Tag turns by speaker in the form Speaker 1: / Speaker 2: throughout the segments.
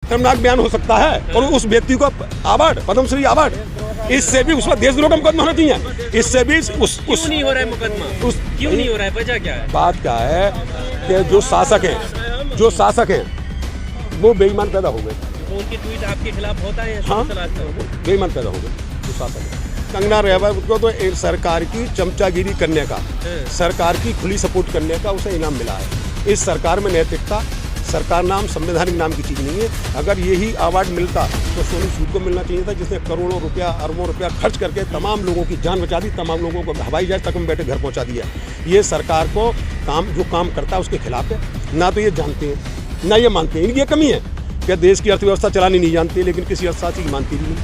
Speaker 1: शर्मनाक बयान हो सकता है और उस व्यक्ति को अवार्ड, पद्मश्री अवार्ड, इससे भी उस पर देशद्रोह का मुकदमा होना चाहिए। इससे भी
Speaker 2: क्यों नहीं हो रहा है मुकदमा? क्यों नहीं हो रहा है? वजह क्या है?
Speaker 1: बात क्या है कि जो शासक हैं वो बेईमान पैदा हो गए।
Speaker 2: तो उनकी ट्वीट आपके खिलाफ होता है?
Speaker 1: हाँ, बेईमान पैदा हो गए जो शासक है। कंगना रनौत को तो एक सरकार की चमचागिरी करने का, सरकार की खुली सपोर्ट करने का उसे इनाम मिला है। इस सरकार में नैतिकता, सरकार नाम, संवैधानिक नाम की चीज़ नहीं है। अगर यही अवार्ड मिलता तो सोनू सूद को मिलना चाहिए था, जिसने करोड़ों रुपया, अरबों रुपया खर्च करके तमाम लोगों की जान बचा दी, तमाम लोगों को हवाई जहाज तक में बैठे घर पहुंचा दिया। ये सरकार को जो काम करता है उसके खिलाफ है। ना तो ये जानते हैं, ना ये मानते हैं। इनकी ये कमी है कि देश की अर्थव्यवस्था चलानी नहीं जानती, लेकिन किसी अर्थशास्त्री की मानती नहीं।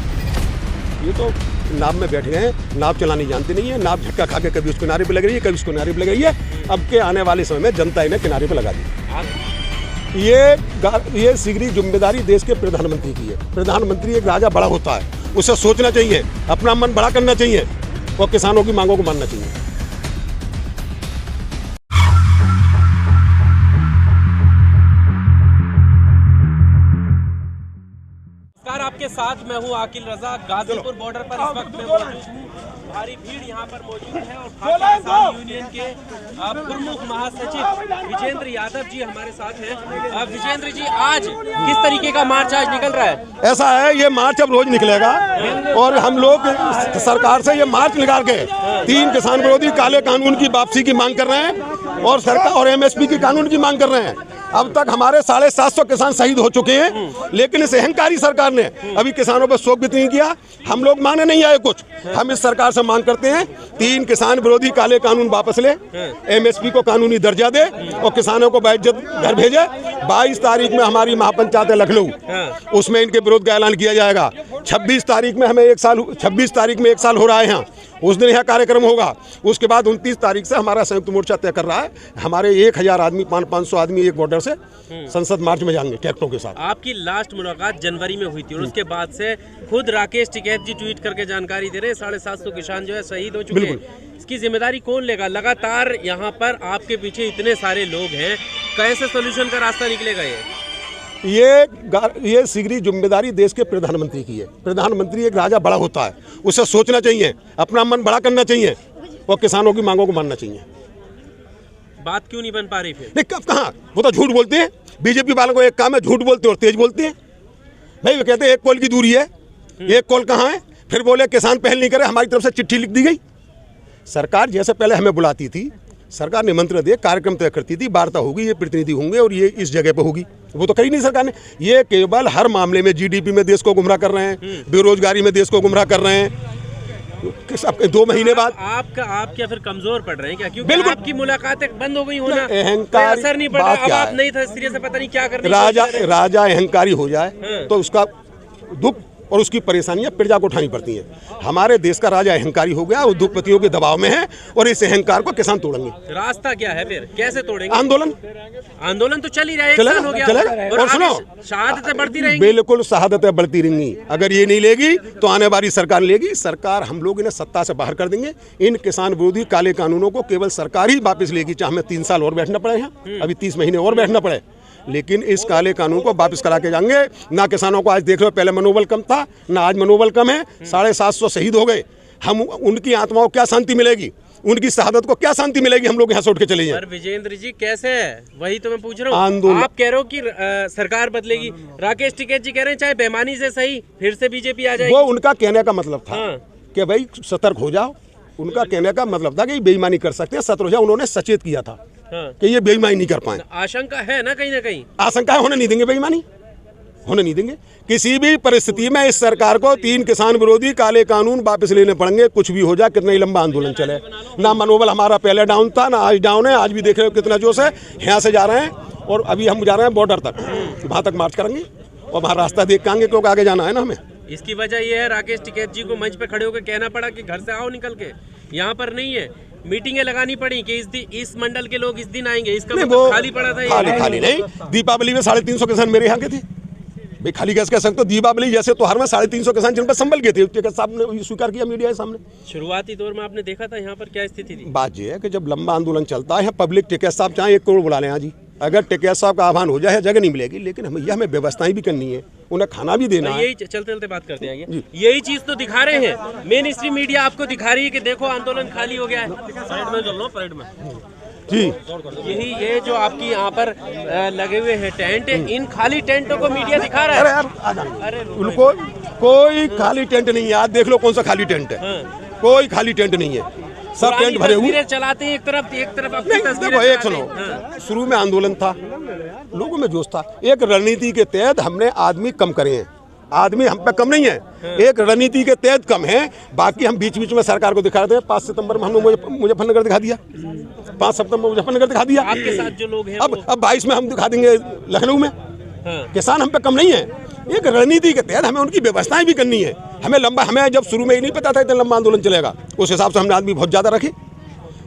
Speaker 1: ये तो नाव में बैठ गए हैं, नाव चलानी जानते नहीं है। नाव झटका खा के कभी उस किनारे पे लग रही है, कभी उस किनारे पे लग रही है। अब के आने वाले समय में जनता इन्हें किनारे पे लगा दी। ये सिगरी जिम्मेदारी देश के प्रधानमंत्री की है। प्रधानमंत्री एक राजा बड़ा होता है, उसे सोचना चाहिए, अपना मन बड़ा करना चाहिए और किसानों की मांगों को मानना चाहिए।
Speaker 2: आपके साथ मैं हूं आकिल रजा। गाजीपुर बॉर्डर पर इस वक्त मैं मौजूद हूं। भारी भीड़ यहां पर मौजूद है और भारतीय किसान यूनियन के प्रमुख महासचिव विजेंद्र यादव जी हमारे साथ हैं। विजेंद्र जी, आज किस तरीके का मार्च आज निकल रहा है?
Speaker 1: ऐसा है, ये मार्च अब रोज निकलेगा और हम लोग सरकार से ये मार्च निकाल के 3 किसान विरोधी काले कानून की वापसी की मांग कर रहे हैं और सरकार और MSP की कानून की मांग कर रहे हैं। अब तक हमारे 750 किसान शहीद हो चुके हैं, लेकिन इस अहंकारी सरकार ने अभी किसानों पर शोक भी नहीं किया। हम लोग माने नहीं आए कुछ। हम इस सरकार से मांग करते हैं 3 किसान विरोधी काले कानून वापस ले, MSP को कानूनी दर्जा दे और किसानों को बाइज्जत घर भेजे। 22 तारीख में हमारी महापंचायत है लखनऊ, उसमें इनके विरोध का ऐलान किया जाएगा। 26 तारीख में हमें 26 तारीख में 1 साल हो रहा है यहाँ, उस दिन यह कार्यक्रम होगा। उसके बाद 29 तारीख से हमारा संयुक्त मोर्चा तय कर रहा है। हमारे 1000 आदमी, 500 आदमी एक बॉर्डर से संसद मार्च में जाएंगे ट्रैक्टरों के साथ।
Speaker 2: आपकी लास्ट मुलाकात जनवरी में हुई थी और उसके बाद से खुद राकेश टिकैत जी ट्वीट करके जानकारी दे रहे हैं 750 किसान जो है शहीद हो चुके हैं। इसकी जिम्मेदारी कौन लेगा? लगातार यहाँ पर आपके पीछे इतने सारे लोग हैं, कैसे सोल्यूशन का रास्ता निकलेगा?
Speaker 1: ये सिगरी जिम्मेदारी देश के प्रधानमंत्री की है। प्रधानमंत्री एक राजा बड़ा होता है, उसे सोचना चाहिए, अपना मन बड़ा करना चाहिए और किसानों की मांगों को मानना चाहिए।
Speaker 2: बात क्यों नहीं बन पा रही फिर?
Speaker 1: नहीं, कब कहाँ, वो तो झूठ बोलते हैं। बीजेपी वालों को एक काम है, झूठ बोलते और तेज बोलते हैं। भाई वो कहते हैं 1 कॉल की दूरी है, 1 कॉल कहाँ है? फिर बोले किसान पहल नहीं करे, हमारी तरफ से चिट्ठी लिख दी गई। सरकार जैसे पहले हमें बुलाती थी, सरकार निमंत्रण दे, कार्यक्रम तय करती थी, वार्ता होगी, ये प्रतिनिधि होंगे और ये इस जगह पे होगी। वो तो करी नहीं सरकार ने। ये केवल हर मामले में GDP में देश को गुमराह कर रहे हैं, बेरोजगारी में देश को गुमराह कर रहे हैं। 2 महीने बाद आप
Speaker 2: क्या फिर कमजोर पड़ रहे हैं क्या? क्योंकि
Speaker 1: बिल्कुल
Speaker 2: आपकी मुलाकातें बंद हो गई होना,
Speaker 1: अहंकार
Speaker 2: असर नहीं पड़ रहा। अब आप नहीं था सिरे से पता नहीं क्या करने।
Speaker 1: राजा अहंकारी हो जाए तो उसका दुख और उसकी परेशानियां प्रजा को उठानी पड़ती हैं। हमारे देश का राजा अहंकारी हो गया, वो दुखपतियों के दबाव में है और इस अहंकार को किसान तोड़ेंगे।
Speaker 2: रास्ता क्या है फिर? कैसे तोड़ेंगे?
Speaker 1: आंदोलन
Speaker 2: तो चल ही रहा है, 1 साल हो गया
Speaker 1: और सुनो,
Speaker 2: शहादतें बढ़ती रहेंगी।
Speaker 1: बिल्कुल शहादतें बढ़ती रहेंगी। अगर ये नहीं लेगी तो आने वाली सरकार लेगी। सरकार, हम लोग इन्हें सत्ता से बाहर कर देंगे। इन किसान विरोधी काले कानूनों को केवल सरकार ही वापस लेगी, चाहे हमें 3 साल और बैठना पड़े यहाँ, अभी 30 महीने और बैठना पड़े, लेकिन इस काले कानून को वापस करा के जाएंगे। ना किसानों को आज देख लो, पहले मनोबल कम था, ना आज मनोबल कम है। 750 शहीद हो गए। हम उनकी आत्माओं को क्या शांति मिलेगी? उनकी शहादत को क्या शांति मिलेगी? हम लोग यहाँ से उठ के चले जाएं।
Speaker 2: विजेंद्र जी कैसे है, वही तो मैं पूछ रहा हूँ। आप कह रहे हो कि सरकार बदलेगी, राकेश टिकैत जी कह रहे हैं चाहे बेईमानी से सही फिर से बीजेपी आ जाएगी।
Speaker 1: वो उनका कहने का मतलब था कि भाई सतर्क हो जाओ। उनका कहने का मतलब था कि बेईमानी कर सकते हैं, सतर्क हो जाओ। उन्होंने सचेत किया था कि ये बेईमानी नहीं कर पाए।
Speaker 2: आशंका है ना कहीं कहीं,
Speaker 1: आशंका होने नहीं देंगे, बेईमानी होने नहीं देंगे किसी भी परिस्थिति में। इस सरकार को 3 किसान विरोधी काले कानून वापस लेने पड़ेंगे, कुछ भी हो जाए, कितना ही लंबा आंदोलन चले। ना मनोबल हमारा पहले डाउन था, ना आज डाउन है। आज भी देख रहे हो कितना जोश है। यहाँ से जा रहे हैं और अभी हम जा रहे हैं बॉर्डर तक, वहाँ तक मार्च करेंगे और वहाँ रास्ता देख के आएंगे, क्योंकि आगे जाना है ना हमें।
Speaker 2: इसकी वजह यह है राकेश टिकैत जी को मंच पे खड़े होकर कहना पड़ा कि घर से आओ निकल के, यहाँ पर नहीं है। मीटिंगें लगानी पड़ी कि इस मंडल के लोग इस दिन आएंगे। इसका मतलब खाली पड़ा था?
Speaker 1: खाली नहीं। दीपावली में 350 किसान मेरे यहाँ के थे। भाई खाली कैसे कह सकते हो? दीपावली जैसे त्योहार में 350 किसान जिन पर संभल गए थे, टिकैत साहब ने स्वीकार किया मीडिया के सामने।
Speaker 2: शुरुआती दौर में आपने देखा था यहाँ पर क्या स्थिति थी?
Speaker 1: बात ये है कि जब लंबा आंदोलन चलता है, पब्लिक टिकैत साहब चाहे 1 करोड़ बुला लें आज ही, अगर टिकैत साहब का आह्वान हो जाए जगह नहीं मिलेगी। लेकिन हमें व्यवस्थाएं भी करनी है। उन्हें खाना भी देना है।
Speaker 2: यही चलते चलते बात करते हैं, यही चीज तो दिखा रहे हैं, मेन स्ट्रीम मीडिया आपको दिखा रही है कि देखो आंदोलन खाली हो गया है। साइड में चल लो, साइड में
Speaker 1: जी,
Speaker 2: यही ये जो आपकी यहाँ पर लगे हुए हैं टेंट, इन खाली टेंटों को मीडिया दिखा रहा है।
Speaker 1: अरे यार अरे उनको कोई खाली टेंट नहीं है, आज देख लो कौन सा खाली टेंट है, कोई खाली टेंट नहीं है, सब टेंट भरे हुए
Speaker 2: चलाते हैं एक तरफ अपनी
Speaker 1: नहीं।
Speaker 2: तस्वीरें
Speaker 1: देखो एक
Speaker 2: चलाते
Speaker 1: सुनो,
Speaker 2: हैं।
Speaker 1: शुरू में आंदोलन था, लोगों में जोश था, एक रणनीति के तहत हमने आदमी कम करे हैं, आदमी हम पे कम नहीं है, एक रणनीति के तहत कम है, बाकी हम बीच बीच में सरकार को दिखा देते हैं। 5 सितंबर में हमने मुजफ्फरनगर दिखा दिया, 5 सितंबर में मुजफ्फरनगर दिखा दिया,
Speaker 2: आपके साथ जो लोग हैं
Speaker 1: अब 22 में हम दिखा देंगे लखनऊ में। किसान हम पे कम नहीं है, एक रणनीति के तहत हमें उनकी व्यवस्थाएं भी करनी है। हमें जब शुरू में ही नहीं पता था इतना लंबा आंदोलन चलेगा, उस हिसाब से हमने आदमी बहुत ज्यादा रखे।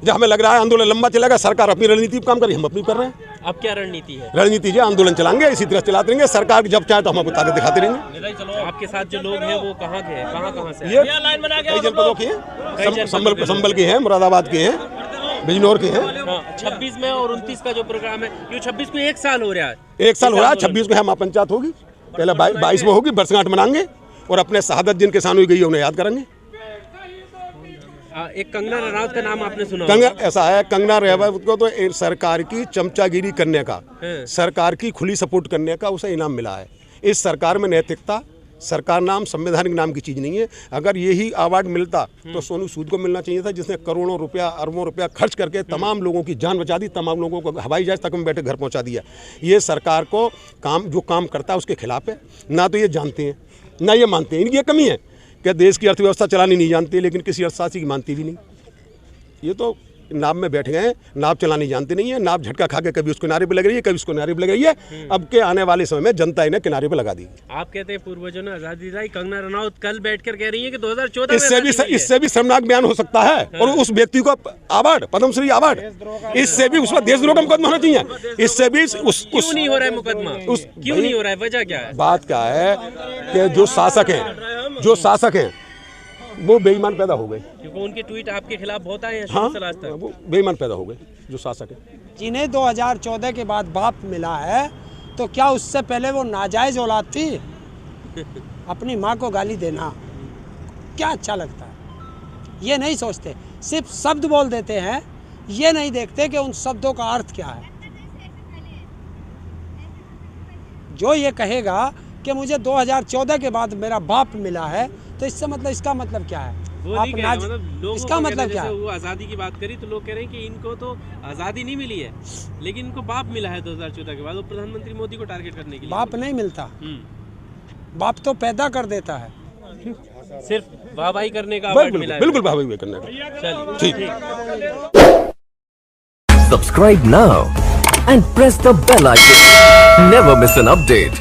Speaker 1: जब हमें लग रहा है आंदोलन लंबा चलेगा, सरकार अपनी रणनीति पर काम करी, हम अपनी कर रहे हैं।
Speaker 2: अब क्या रणनीति है?
Speaker 1: रणनीति जो आंदोलन चलाएंगे, इसी तरह चलाते रहेंगे, सरकार जब चाहे तो हम आपको ताकत दिखाते रहेंगे।
Speaker 2: चलो, आपके साथ जो लोग हैं वो कहाँ के हैं, कहाँ से?
Speaker 1: ये कई जनपदों के हैं, संभल के हैं, मुरादाबाद के हैं, बिजनौर के हैं।
Speaker 2: 26 में और 29 का जो प्रोग्राम है, ये 26 को 1 साल हो रहा है,
Speaker 1: 1 साल हो रहा है। 26 में है महापंचायत होगी, पहले 22 में होगी, वर्षगांठ मनाएंगे और अपने शहादत जिन किसानों की गई है उन्हें याद करेंगे।
Speaker 2: एक कंगना रनौत का नाम आपने सुना?
Speaker 1: कंगना ऐसा है, कंगना रनौत को तो सरकार की चमचागिरी करने का, सरकार की खुली सपोर्ट करने का उसे इनाम मिला है। इस सरकार में नैतिकता, सरकार नाम, संवैधानिक नाम की चीज़ नहीं है। अगर यही अवार्ड मिलता तो सोनू सूद को मिलना चाहिए था, जिसने करोड़ों रुपया, अरबों रुपया खर्च करके तमाम लोगों की जान बचा दी, तमाम लोगों को हवाई जहाज तक में बैठे घर पहुंचा दिया। ये सरकार को जो काम करता है उसके खिलाफ है, ना तो ये जानते हैं ना ये मानते हैं। इनकी ये कमी है कि देश की अर्थव्यवस्था चलानी नहीं जानती, लेकिन किसी अर्थशास्त्री की मानती भी नहीं। ये तो नाव में बैठ गए हैं, नाव चलानी जानते नहीं है, नाव झटका खा के कभी उसको किनारे पे लग रही है, कभी उसको किनारे पे लग रही है। अब के आने वाले समय में जनता इन्हें किनारे पे लगा दी।
Speaker 2: आप कहते हैं पूर्वजों ने आजादी दिलाई, कंगना रनौत कल बैठकर कह रही है कि 2014
Speaker 1: इससे भी शर्मनाक बयान हो सकता है। और उस व्यक्ति को अवार्ड, पद्मश्री अवार्ड, इससे भी उस पर देशद्रोह का मुकदमा होना चाहिए। इससे भी
Speaker 2: क्यों नहीं हो रहा है मुकदमा? क्यों नहीं हो रहा है? वजह क्या है?
Speaker 1: बात क्या है कि जो शासक हैं वो बेईमान पैदा हो गए,
Speaker 2: क्योंकि उनके ट्वीट आपके खिलाफ बहुत आए हैं।
Speaker 1: हाँ, वो बेईमान पैदा हो गए जो शासक है।
Speaker 3: जिन्हें 2014 के बाद बाप मिला है, तो क्या उससे पहले वो नाजायज औलाद थी? अपनी माँ को गाली देना क्या अच्छा लगता है? ये नहीं सोचते, सिर्फ शब्द बोल देते हैं, ये नहीं देखते कि उन शब्दों का अर्थ क्या है। जो ये कहेगा कि मुझे 2014 के बाद मेरा बाप मिला है, तो इससे मतलब इसका मतलब क्या है? इसका मतलब क्या है?
Speaker 2: वो आज़ादी की बात करी तो लोग कह रहे हैं कि इनको तो आज़ादी नहीं मिली है, लेकिन इनको बाप मिला है 2014 के बाद, वो प्रधानमंत्री मोदी को टारगेट करने के लिए।
Speaker 3: बाप नहीं मिलता, बाप तो पैदा कर देता है।
Speaker 2: सिर्फ वाहवाही करने का अवार्ड मिला है।
Speaker 1: बिल्कुल वाहवाही करने का।
Speaker 2: चलिए,
Speaker 4: Subscribe now and press the bell icon. Never miss an update.